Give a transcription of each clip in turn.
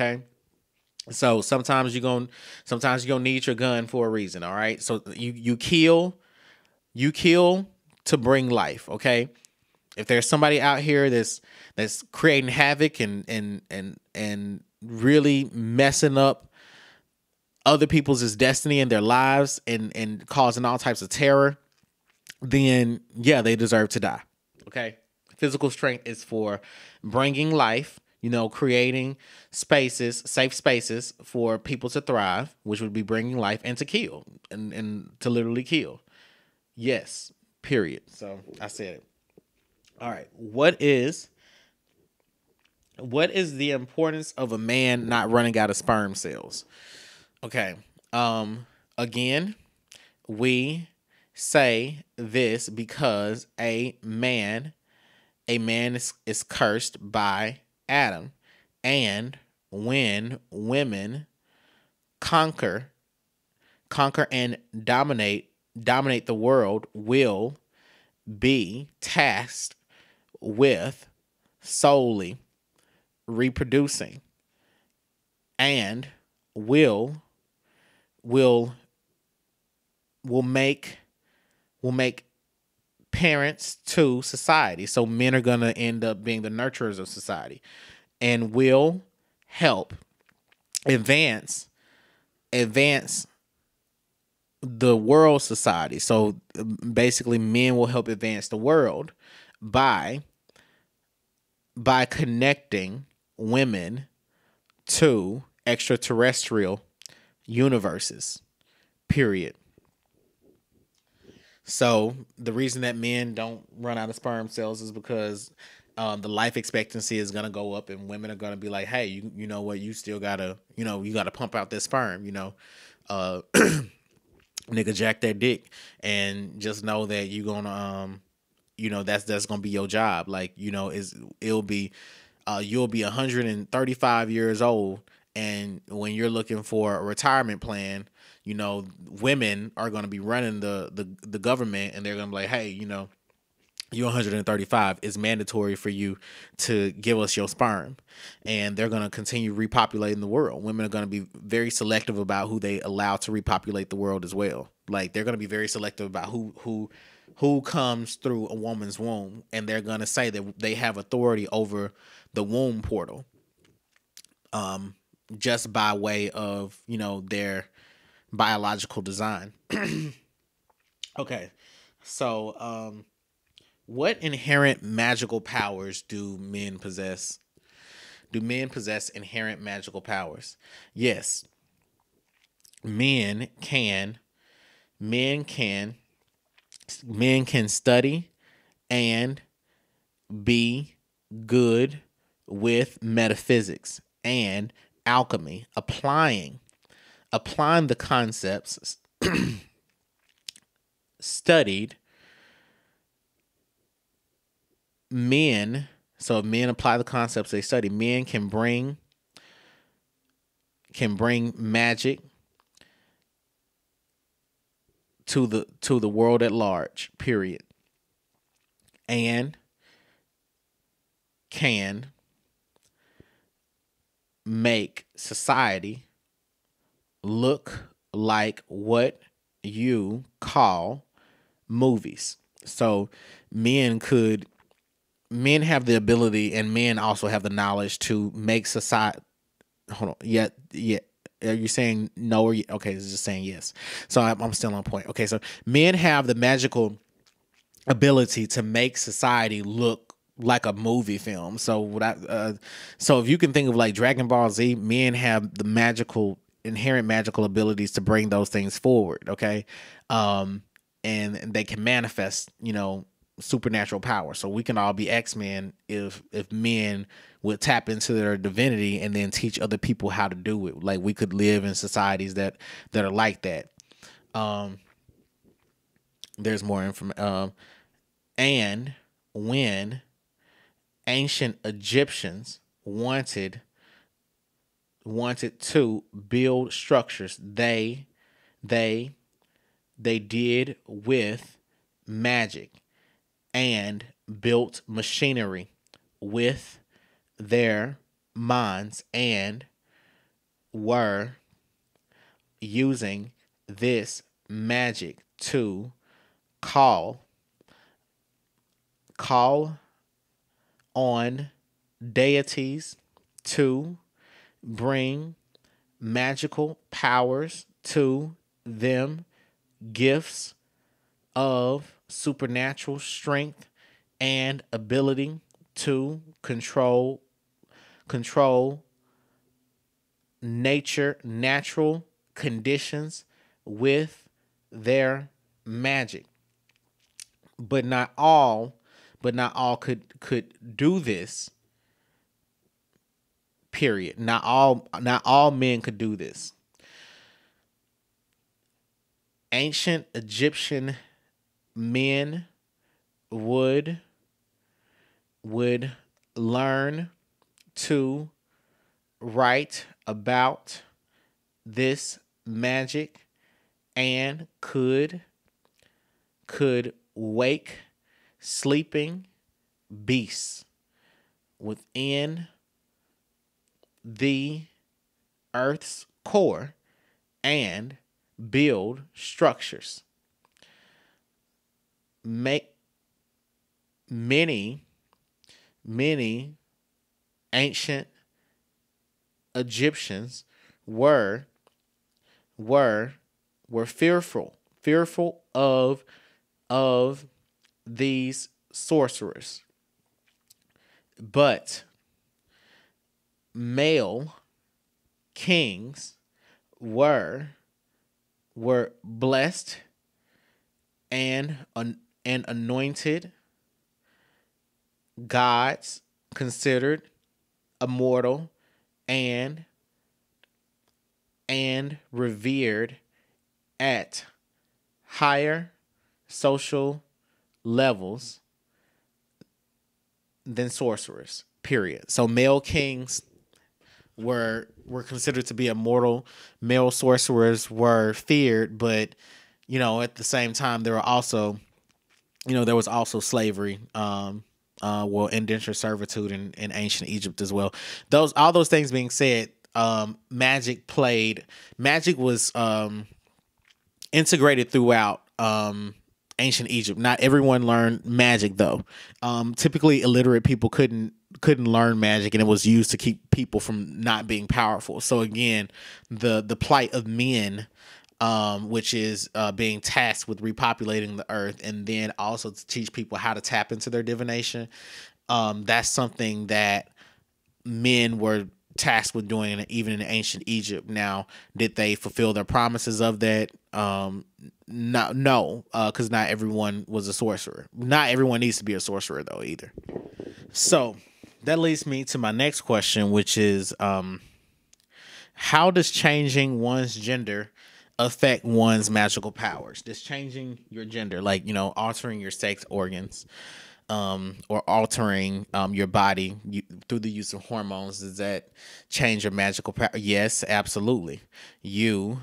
Okay. So sometimes you're gonna need your gun for a reason. All right. So you kill to bring life. Okay. If there's somebody out here that's creating havoc and really messing up other people's destiny and their lives and causing all types of terror, then yeah, they deserve to die. Okay. Physical strength is for bringing life, creating spaces, safe spaces for people to thrive, which would be bringing life, and to kill, and to literally kill. Yes, period. So I said it. All right. What is the importance of a man not running out of sperm cells? Okay. Again, we say this because a man is cursed by Adam, and when women conquer and dominate the world, will be tasked with solely reproducing, and will will make will make parents to society. So men are going to end up being the nurturers of society, and will help advance the world society. So basically men will help advance the world by connecting women to extraterrestrial universes. Period. So the reason that men don't run out of sperm cells is because the life expectancy is gonna go up, and women are gonna be like, "Hey, you know what? You still gotta, you gotta pump out this sperm. Uh, nigga, jack that dick, and just know that you gonna, that's gonna be your job. Like, it'll be, you'll be 135 years old, and when you're looking for a retirement plan, women are going to be running the government, and they're going to be like, hey, you're 135. It's mandatory for you to give us your sperm, and they're going to continue repopulating the world. Women are going to be very selective about who they allow to repopulate the world as well. Like, they're going to be very selective about who comes through a woman's womb, and they're going to say that they have authority over the womb portal, just by way of their biological design. Okay, so what inherent magical powers do men possess? Do men possess inherent magical powers? Yes, men can. Men can. Men can study and be good with metaphysics and alchemy, applying the concepts studied. Men, so if men apply the concepts they study, men can bring magic to the world at large, period, and can make society look like what you call movies. So men have the ability, and men also have the knowledge to make society. Hold on. Yeah. Are you saying no or okay? It's just saying yes. So I'm still on point. Okay. So men have the magical ability to make society look like a movie film. So so if you can think of like Dragon Ball Z, men have the inherent magical abilities to bring those things forward. Okay. And they can manifest, supernatural power. So we can all be X-Men if men would tap into their divinity and then teach other people how to do it. Like, we could live in societies that are like that. There's more information. And when ancient Egyptians wanted to build structures, they did with magic and built machinery with their minds and were using this magic to call on deities to bring magical powers to them, gifts of supernatural strength and ability to control natural conditions with their magic. But not all could do this. Period. Not all men could do this. Ancient Egyptian men would learn to write about this magic and could wake sleeping beasts within the earth's core and build structures. Many ancient Egyptians were fearful of these sorcerers. But male kings were blessed and anointed gods, considered immortal and revered at higher social levels than sorcerers. Period. So male kings were considered to be immortal. Male sorcerers were feared, but at the same time there was also slavery. Indentured servitude in ancient Egypt as well. All those things being said, magic was integrated throughout ancient Egypt. Not everyone learned magic though. Typically illiterate people couldn't learn magic, and it was used to keep people from not being powerful. So again, the plight of men, which is being tasked with repopulating the earth, and then also to teach people how to tap into their divination. That's something that men were tasked with doing, even in ancient Egypt. Now, did they fulfill their promises of that? No, because not everyone was a sorcerer. Not everyone needs to be a sorcerer, though, either. So that leads me to my next question, which is, how does changing one's gender affect one's magical powers? Does changing your gender, like, altering your sex organs, or altering your body through the use of hormones, does that change your magical power? Yes, absolutely. You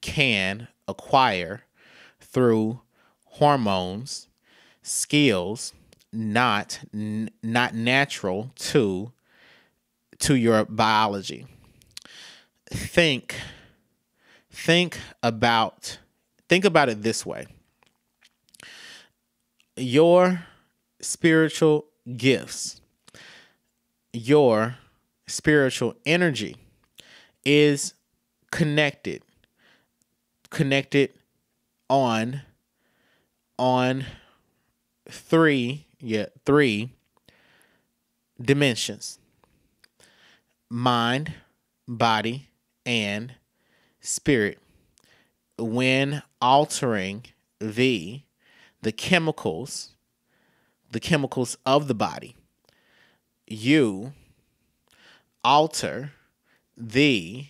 can acquire through hormones skills not natural to your biology. Think about it this way. Your spiritual gifts, your spiritual energy is connected on three dimensions: mind, body, and spirit. When altering the chemicals of the body, you alter the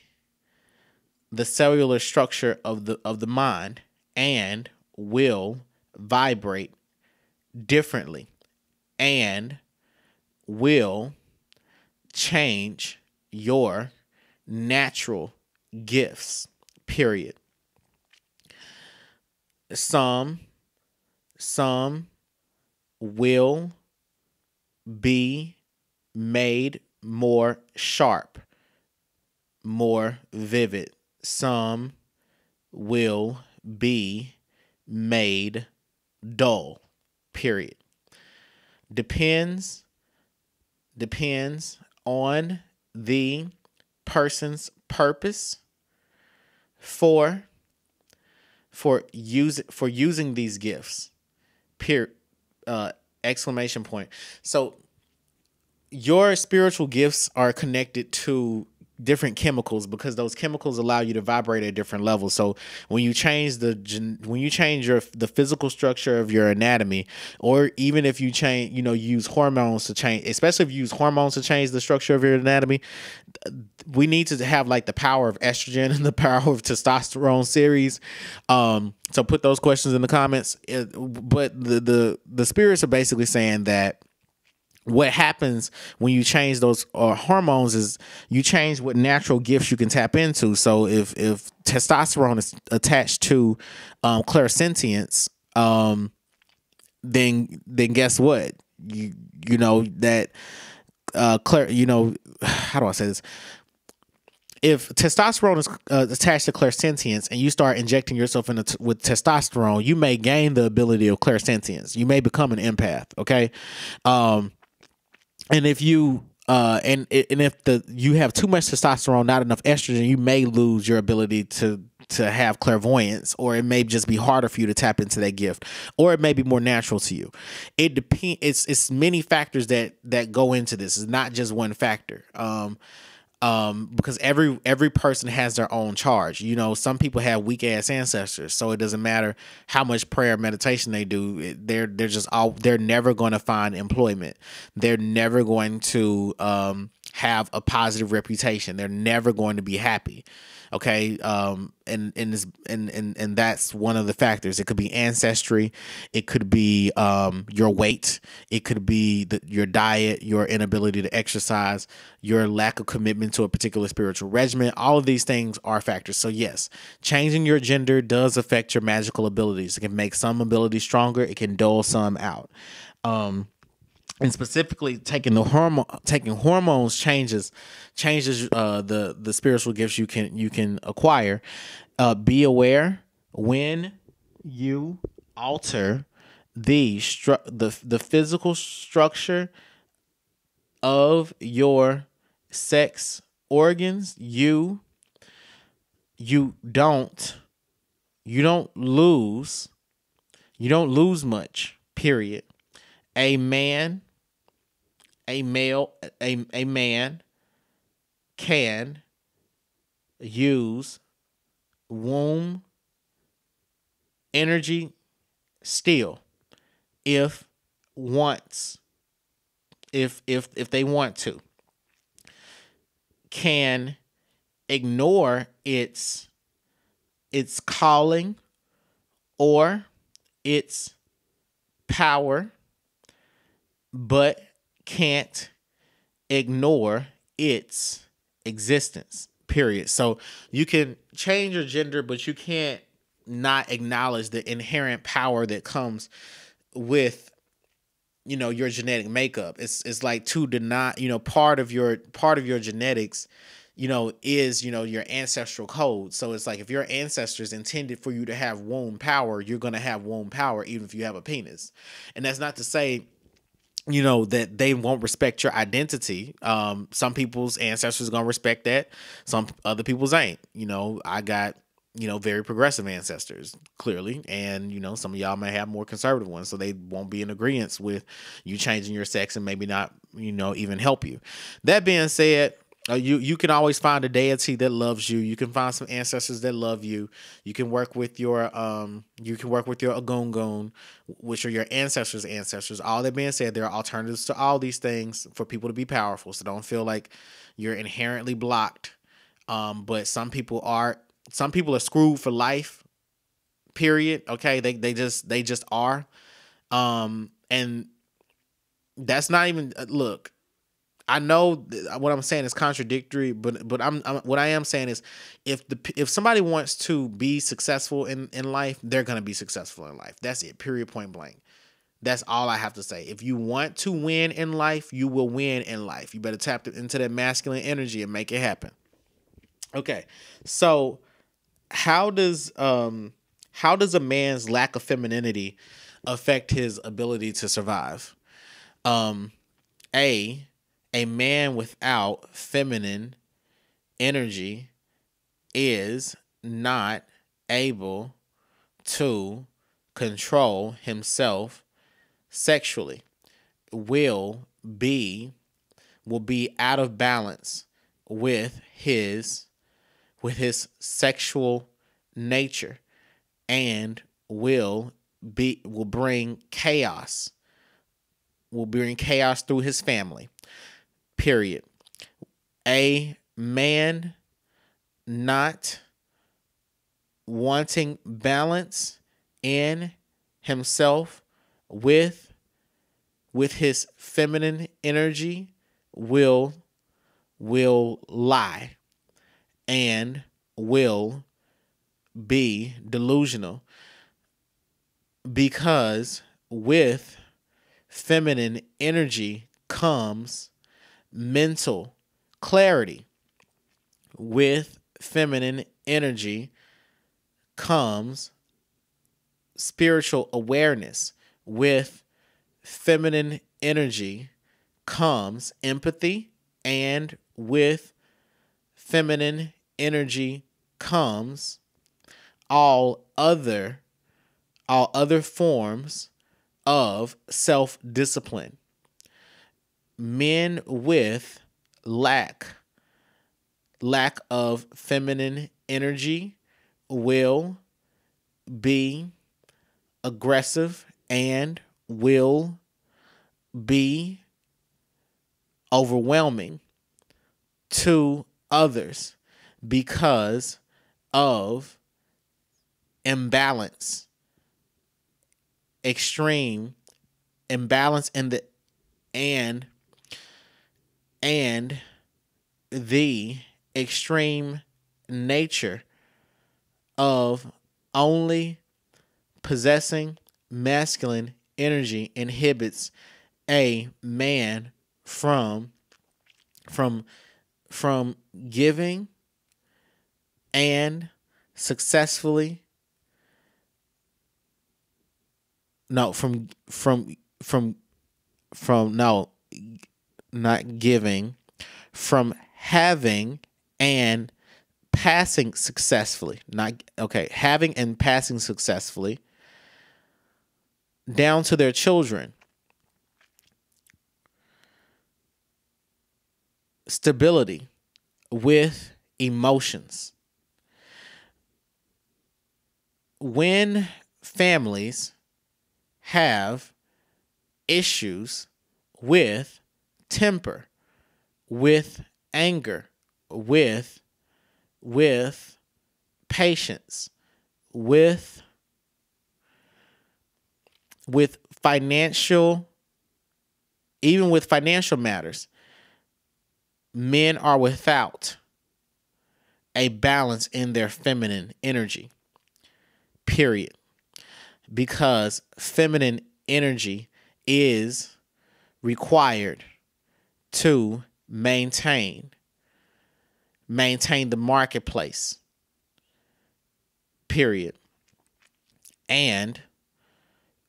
cellular structure of the mind and will vibrate differently and will change your natural gifts. Period. Some will be made more sharp, more vivid. Some will be made dull. Period. Depends on the person's purpose for using these gifts. Period. Exclamation point. So your spiritual gifts are connected to different chemicals because those chemicals allow you to vibrate at different levels. So when you change the physical structure of your anatomy, or even if you change, use hormones to change, especially if you use hormones to change the structure of your anatomy, we need to have like the power of estrogen and the power of testosterone series. So put those questions in the comments. But the spirits are basically saying that what happens when you change those hormones is you change what natural gifts you can tap into. So if testosterone is attached to clairsentience, then guess what? You know that how do I say this? If testosterone is attached to clairsentience and you start injecting yourself with testosterone, you may gain the ability of clairsentience. You may become an empath. Okay. And if you if you have too much testosterone, not enough estrogen, you may lose your ability to have clairvoyance, or it may just be harder for you to tap into that gift, or it may be more natural to you. It depends. It's many factors that go into this. It's not just one factor. Because every person has their own charge. Some people have weak ass ancestors, so it doesn't matter how much prayer, meditation they do. They're never going to find employment. They're never going to have a positive reputation. They're never going to be happy. Okay. And that's one of the factors. It could be ancestry. It could be your weight. It could be your diet, your inability to exercise, your lack of commitment to a particular spiritual regimen. All of these things are factors. So yes, changing your gender does affect your magical abilities. It can make some abilities stronger. It can dull some out. And specifically, taking hormones changes the spiritual gifts you can acquire. Be aware when you alter the physical structure of your sex organs. You don't lose much. Period. A man can use womb energy still if they want to. Can ignore its calling or its power, but can't ignore its existence. Period. So you can change your gender, but you can't not acknowledge the inherent power that comes with your genetic makeup. It's like to deny, part of your genetics, is your ancestral code. So it's like if your ancestors intended for you to have womb power, you're going to have womb power even if you have a penis. And that's not to say that they won't respect your identity. Some people's ancestors gonna respect that. Some other people's ain't. I got, very progressive ancestors, clearly. And, some of y'all may have more conservative ones, so they won't be in agreement with you changing your sex and maybe not, even help you. That being said, you can always find a deity that loves you. You can find some ancestors that love you. You can work with your agungun, which are your ancestors. All that being said, there are alternatives to all these things for people to be powerful. So don't feel like you're inherently blocked. But some people are screwed for life. Period. Okay, they just are. And that's not even look. I know what I'm saying is contradictory, but what I am saying is if somebody wants to be successful in life, they're going to be successful in life. That's it. Period. Point blank. That's all I have to say. If you want to win in life, you will win in life. You better tap into that masculine energy and make it happen. Okay. So how does a man's lack of femininity affect his ability to survive? Um a a man without feminine energy is not able to control himself sexually, will be will be out of balance with his sexual nature, and will bring chaos, through his family. Period. A man not wanting balance in himself with his feminine energy will lie and will be delusional, because with feminine energy comes mental clarity. With feminine energy comes spiritual awareness. With feminine energy comes empathy, and with feminine energy comes all other forms of self-discipline. Men with lack of feminine energy will be aggressive and will be overwhelming to others because of imbalance, extreme imbalance in the and the extreme nature of only possessing masculine energy inhibits a man from giving and successfully no from no not giving, from having and passing successfully, not okay, having and passing successfully down to their children. Stability with emotions. When families have issues with temper, with anger, with patience, with financial, even with financial matters, men are without a balance in their feminine energy. Period. Because feminine energy is required to maintain the marketplace. Period. And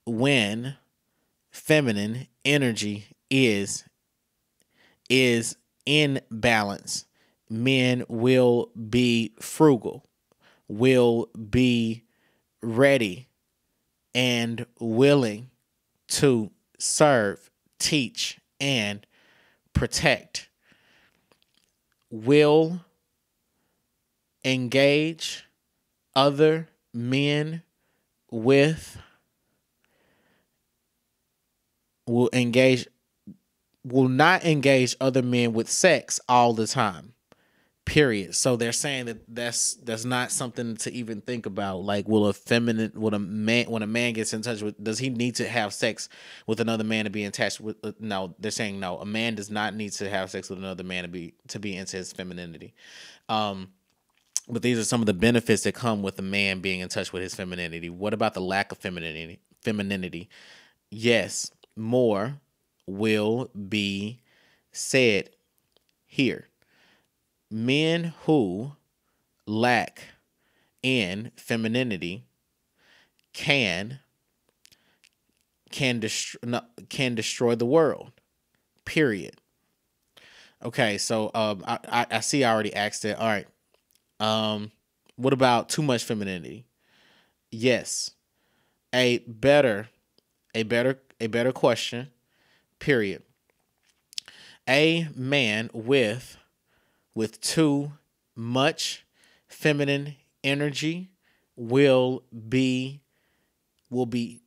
when feminine energy is in balance, men will be frugal, will be ready and willing to serve, teach, and protect, will engage other men with will not engage other men with sex all the time. Period. So they're saying that that's not something to even think about. Like, will a man, when a man gets in touch with, does he need to have sex with another man to be in touch with? No, they're saying no. A man does not need to have sex with another man to be into his femininity. But these are some of the benefits that come with a man being in touch with his femininity. What about the lack of femininity? Yes, more will be said here. Men who lack in femininity can destroy the world. Period. Okay, so I see I already asked it. All right. What about too much femininity? Yes. A better question. Period. A man with too much feminine energy will be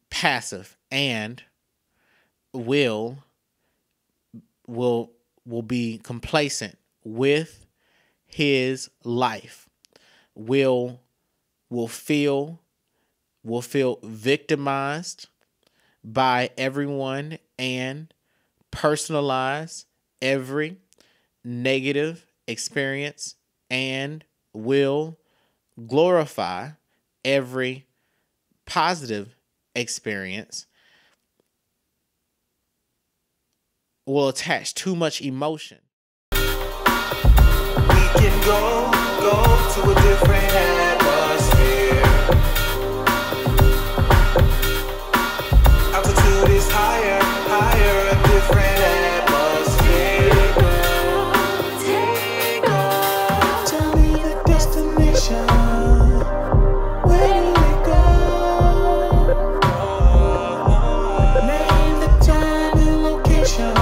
passive and will be complacent with his life. Will feel victimized by everyone and personalize every negative experience and will glorify every positive experience. Will attach too much emotion. We can go to a different atmosphere. Altitude is higher, a different atmosphere. Take off. Tell me the destination. Where do we go? Name the time and location.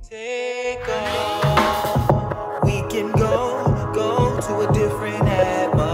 Take off. We can go to a different atmosphere.